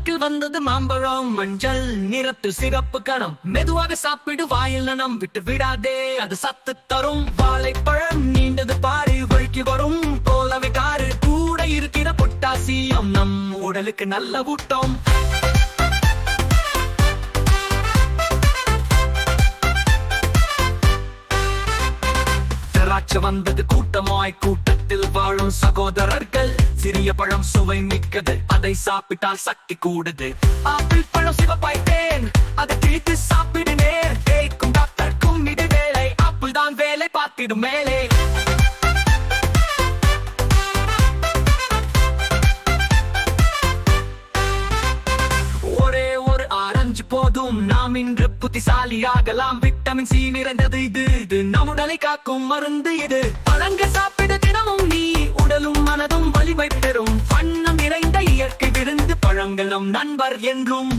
நாக்கில் வந்தது மாம்பழம், மஞ்சள் நிறத்து சிறப்பு கணம். மெதுவாக சாப்பிடு, வாயில் நம் விட்டு விடாதே, அது சத்து தரும். வாழைப்பழம் நீண்டது பாரு, வழுக்கி வரும் போலவே காரு. கூட இருக்கிற பொட்டாசியம் நம் உடலுக்கு நல்ல ஊட்டம். திராட்சை வந்தது கூட்டமாய், கூட்டத்தில் வாழும் சகோதரர்கள். சிறிய பழம் சுவை மிக்கது, அதை சாப்பிட்டால் சக்தி கூடுது. ஆப்பிள் பழம் சிவப்பாய்த்தேன், அதை கிழித்து சாப்பிடுனேன். கேட்கும் டாக்டருக்கும் இது வேலை, ஆப்பிள் தான் வேலை பார்த்திடும் மேலே. ஒரே ஒரு ஆரஞ்சு போதும், நாம் இன்று புத்திசாலியாகலாம். விட்டமின் சி நிறைந்தது இது நம் உடலை காக்கும் மருந்து இது. பழங்கள் சாப்பிட தினமும் நீ உடலும் மனதும் வலிமை பெறும். வண்ணம் நிறைந்த இயற்கை விருந்து, பழங்கள் நம் நண்பர் என்றும்.